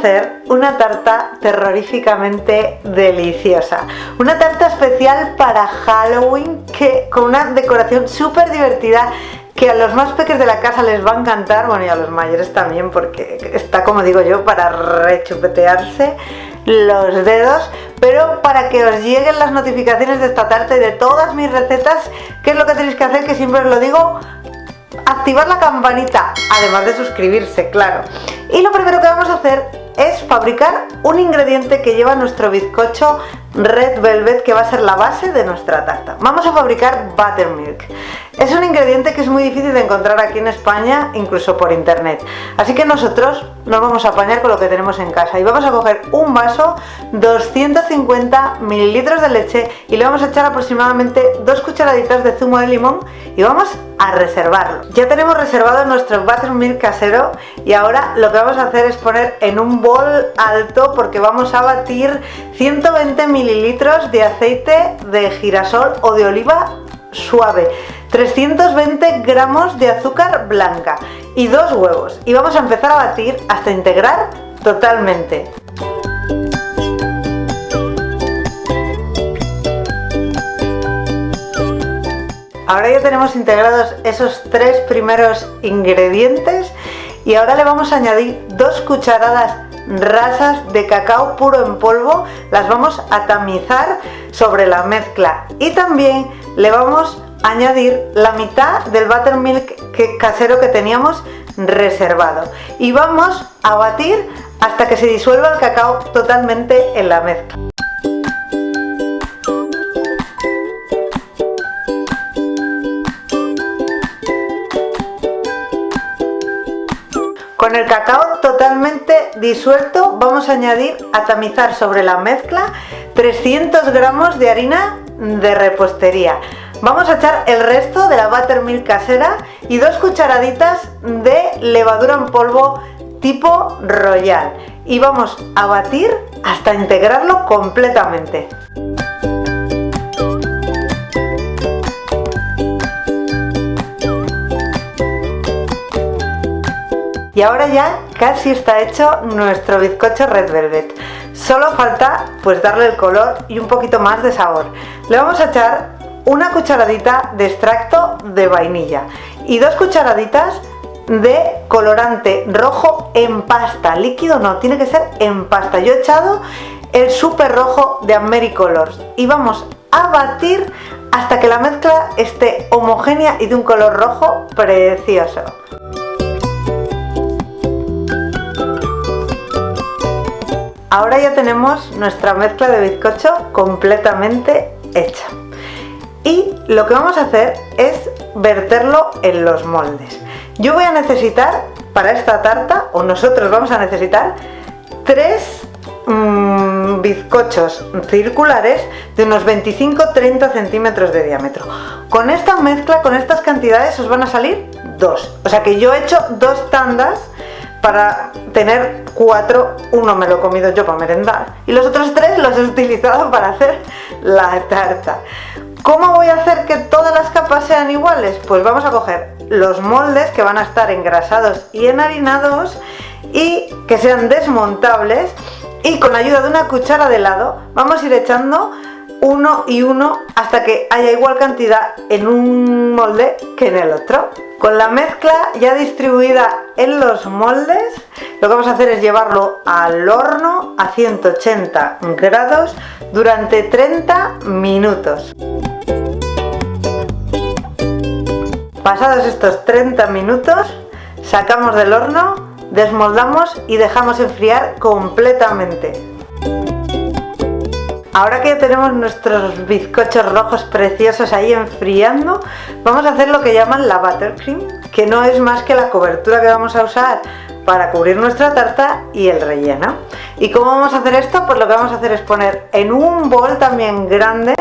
hacer una tarta terroríficamente deliciosa. Una tarta especial para Halloween, con una decoración súper divertida, que a los más pequeños de la casa les va a encantar, bueno, y a los mayores también, porque está, como digo yo, para rechupetearse los dedos. Pero para que os lleguen las notificaciones de esta tarta y de todas mis recetas, ¿qué es lo que tenéis que hacer? Que siempre os lo digo: activar la campanita, además de suscribirse, claro. Y lo primero que vamos a hacer es fabricar un ingrediente que lleva nuestro bizcocho Red Velvet, que va a ser la base de nuestra tarta. Vamos a fabricar buttermilk. Es un ingrediente que es muy difícil de encontrar aquí en España, incluso por internet. Así que nosotros nos vamos a apañar con lo que tenemos en casa y vamos a coger un vaso, 250 mililitros de leche, y le vamos a echar aproximadamente 2 cucharaditas de zumo de limón y vamos a reservarlo. Ya tenemos reservado nuestro buttermilk casero y ahora lo que vamos a hacer es poner en un bol alto, porque vamos a batir 120 mililitros de aceite de girasol o de oliva suave, 320 gramos de azúcar blanca y 2 huevos, y vamos a empezar a batir hasta integrar totalmente. Ahora ya tenemos integrados esos 3 primeros ingredientes y ahora le vamos a añadir 2 cucharadas rasas de cacao puro en polvo. Las vamos a tamizar sobre la mezcla y también le vamos a añadir la mitad del buttermilk casero que teníamos reservado y vamos a batir hasta que se disuelva el cacao totalmente en la mezcla. Con el cacao totalmente disuelto vamos a añadir a tamizar sobre la mezcla 300 gramos de harina de repostería. Vamos a echar el resto de la buttermilk casera y 2 cucharaditas de levadura en polvo tipo royal y vamos a batir hasta integrarlo completamente. Y ahora ya casi está hecho nuestro bizcocho Red Velvet. Solo falta pues darle el color y un poquito más de sabor. Le vamos a echar una cucharadita de extracto de vainilla y 2 cucharaditas de colorante rojo en pasta. Líquido no, tiene que ser en pasta. Yo he echado el súper rojo de Americolors y vamos a batir hasta que la mezcla esté homogénea y de un color rojo precioso. Ahora ya tenemos nuestra mezcla de bizcocho completamente hecha. Y lo que vamos a hacer es verterlo en los moldes. Yo voy a necesitar para esta tarta, o nosotros vamos a necesitar, 3 bizcochos circulares de unos 25-30 centímetros de diámetro. Con esta mezcla, con estas cantidades, os van a salir 2. O sea que yo he hecho 2 tandas para tener 4, uno me lo he comido yo para merendar y los otros 3 los he utilizado para hacer la tarta. ¿Cómo voy a hacer que todas las capas sean iguales? Pues vamos a coger los moldes que van a estar engrasados y enharinados y que sean desmontables, y con ayuda de una cuchara de helado vamos a ir echando uno y uno hasta que haya igual cantidad en un molde que en el otro. Con la mezcla ya distribuida en los moldes, lo que vamos a hacer es llevarlo al horno a 180 grados durante 30 minutos. Pasados estos 30 minutos, sacamos del horno, desmoldamos y dejamos enfriar completamente. Ahora que ya tenemos nuestros bizcochos rojos preciosos ahí enfriando, vamos a hacer lo que llaman la buttercream, que no es más que la cobertura que vamos a usar para cubrir nuestra tarta y el relleno. ¿Y cómo vamos a hacer esto? Pues lo que vamos a hacer es poner en un bol también grande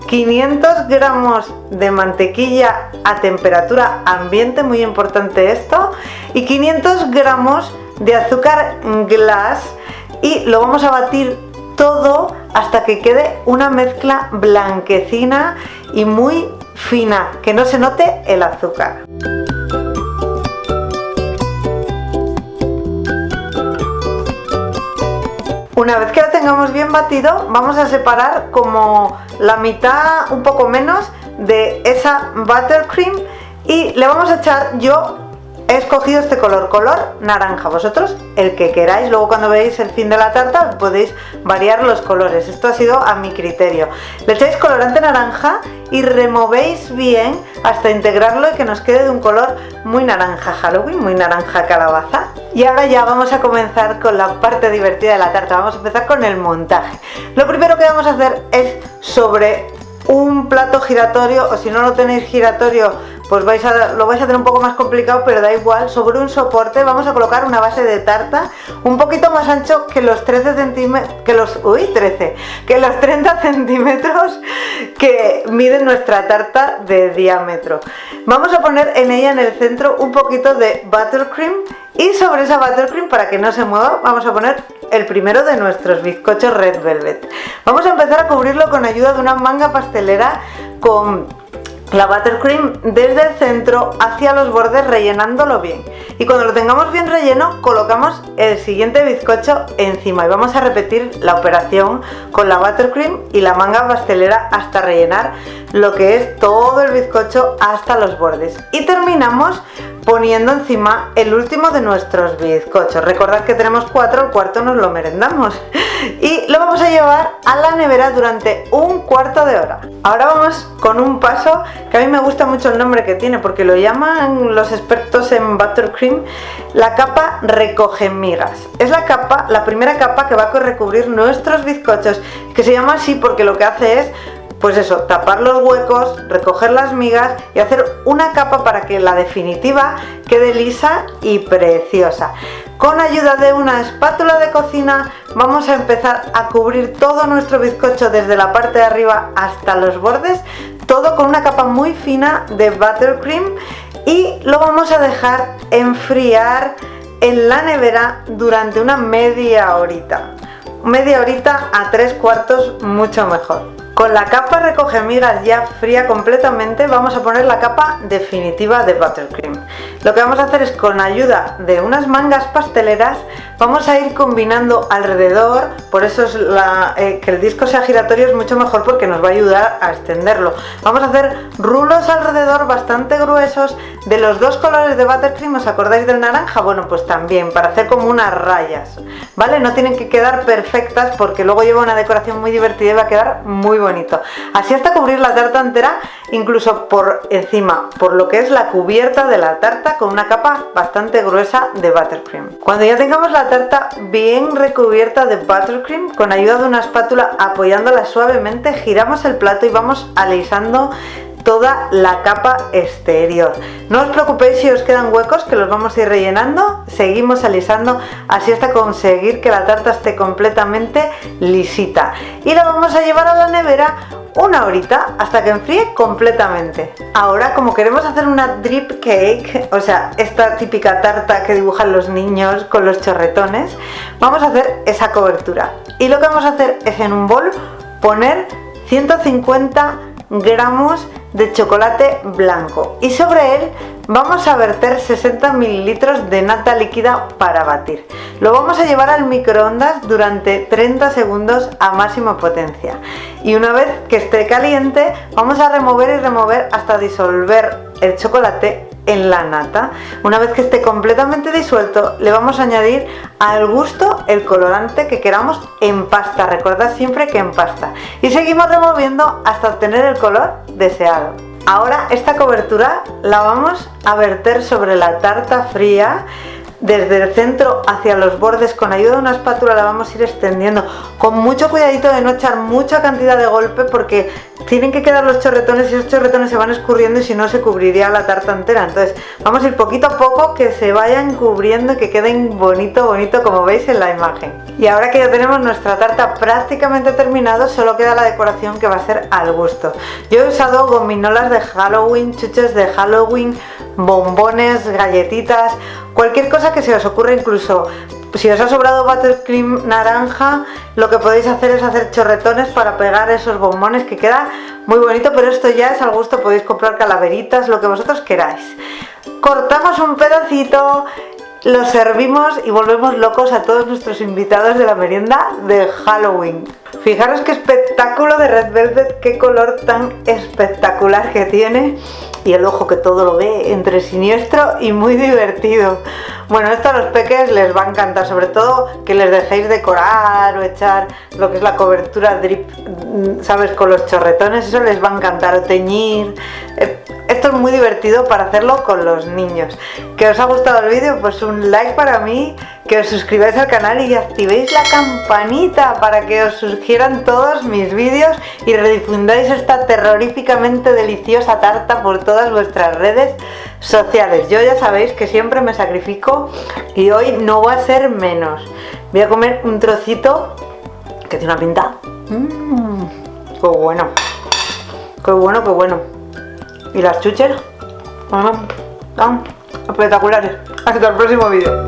500 gramos de mantequilla a temperatura ambiente, muy importante esto, y 500 gramos de azúcar glass, y lo vamos a batir todo hasta que quede una mezcla blanquecina y muy fina, que no se note el azúcar. Una vez que lo tengamos bien batido, vamos a separar como la mitad, un poco menos, de esa buttercream y le vamos a echar, yo he escogido este color naranja, vosotros el que queráis, luego cuando veáis el fin de la tarta podéis variar los colores, esto ha sido a mi criterio. Le echáis colorante naranja y removéis bien hasta integrarlo y que nos quede de un color muy naranja Halloween, muy naranja calabaza. Y ahora ya vamos a comenzar con la parte divertida de la tarta, vamos a empezar con el montaje. Lo primero que vamos a hacer es sobre un plato giratorio, o si no lo tenéis giratorio pues lo vais a tener un poco más complicado, pero da igual, sobre un soporte vamos a colocar una base de tarta un poquito más ancho que los 30 centímetros que mide nuestra tarta de diámetro. Vamos a poner en ella, en el centro, un poquito de buttercream y sobre esa buttercream, para que no se mueva, vamos a poner el primero de nuestros bizcochos red velvet. Vamos a empezar a cubrirlo con ayuda de una manga pastelera con la buttercream desde el centro hacia los bordes, rellenándolo bien. Y cuando lo tengamos bien relleno, colocamos el siguiente bizcocho encima y vamos a repetir la operación con la buttercream y la manga pastelera hasta rellenar lo que es todo el bizcocho hasta los bordes. Y terminamos poniendo encima el último de nuestros bizcochos. Recordad que tenemos 4, el cuarto nos lo merendamos. Y lo vamos a llevar a la nevera durante un cuarto de hora. Ahora vamos con un paso que a mí me gusta mucho el nombre que tiene, porque lo llaman los expertos en buttercream la capa recoge migas. Es la primera capa que va a recubrir nuestros bizcochos, que se llama así porque lo que hace es, pues eso, tapar los huecos, recoger las migas y hacer una capa para que la definitiva quede lisa y preciosa. Con ayuda de una espátula de cocina vamos a empezar a cubrir todo nuestro bizcocho desde la parte de arriba hasta los bordes, todo con una capa muy fina de buttercream, y lo vamos a dejar enfriar en la nevera durante una media horita a 3/4, mucho mejor. Con la capa recoge migas ya fría completamente, vamos a poner la capa definitiva de buttercream. Lo que vamos a hacer es, con ayuda de unas mangas pasteleras, vamos a ir combinando alrededor, por eso es que el disco sea giratorio, es mucho mejor porque nos va a ayudar a extenderlo. Vamos a hacer rulos alrededor bastante gruesos de los dos colores de buttercream. ¿Os acordáis del naranja? Bueno, pues también, para hacer como unas rayas, ¿vale? No tienen que quedar perfectas porque luego lleva una decoración muy divertida y va a quedar muy bonito. Así hasta cubrir la tarta entera, incluso por encima, por lo que es la cubierta de la tarta, con una capa bastante gruesa de buttercream. Cuando ya tengamos la tarta bien recubierta de buttercream, con ayuda de una espátula apoyándola suavemente, giramos el plato y vamos alisando toda la capa exterior. No os preocupéis si os quedan huecos, que los vamos a ir rellenando, seguimos alisando así hasta conseguir que la tarta esté completamente lisita, y la vamos a llevar a la nevera una horita hasta que enfríe completamente. Ahora, como queremos hacer una drip cake, o sea, esta típica tarta que dibujan los niños con los chorretones, vamos a hacer esa cobertura, y lo que vamos a hacer es, en un bol, poner 150 gramos de chocolate blanco y sobre él vamos a verter 60 mililitros de nata líquida para batir. Lo vamos a llevar al microondas durante 30 segundos a máxima potencia, y una vez que esté caliente vamos a remover y remover hasta disolver el chocolate en la nata. Una vez que esté completamente disuelto, le vamos a añadir al gusto el colorante que queramos en pasta, recordad siempre que en pasta, y seguimos removiendo hasta obtener el color deseado. Ahora esta cobertura la vamos a verter sobre la tarta fría, desde el centro hacia los bordes. Con ayuda de una espátula la vamos a ir extendiendo, con mucho cuidadito de no echar mucha cantidad de golpe, porque tienen que quedar los chorretones y esos chorretones se van escurriendo y si no se cubriría la tarta entera. Entonces vamos a ir poquito a poco, que se vayan cubriendo y que queden bonito como veis en la imagen. Y ahora que ya tenemos nuestra tarta prácticamente terminado, solo queda la decoración, que va a ser al gusto. Yo he usado gominolas de Halloween, chuches de Halloween, bombones, galletitas, cualquier cosa que se os ocurra. Incluso si os ha sobrado buttercream naranja, lo que podéis hacer es hacer chorretones para pegar esos bombones, que queda muy bonito, pero esto ya es al gusto. Podéis comprar calaveritas, lo que vosotros queráis. Cortamos un pedacito lo servimos y volvemos locos a todos nuestros invitados de la merienda de Halloween. Fijaros qué espectáculo de red velvet, qué color tan espectacular que tiene y el ojo que todo lo ve, entre siniestro y muy divertido. Bueno, esto a los peques les va a encantar, sobre todo que les dejéis decorar o echar lo que es la cobertura drip, ¿sabes? Con los chorretones, eso les va a encantar, o teñir. Esto es muy divertido para hacerlo con los niños. ¿Que os ha gustado el vídeo? Pues un like para mí, que os suscribáis al canal y activéis la campanita para que os surgieran todos mis vídeos y redifundáis esta terroríficamente deliciosa tarta por todas vuestras redes sociales. Yo ya sabéis que siempre me sacrifico y hoy no va a ser menos. Voy a comer un trocito que tiene una pinta. ¡Qué bueno! ¡Qué bueno, qué bueno! Y las chuches, bueno, están espectaculares. Hasta el próximo vídeo.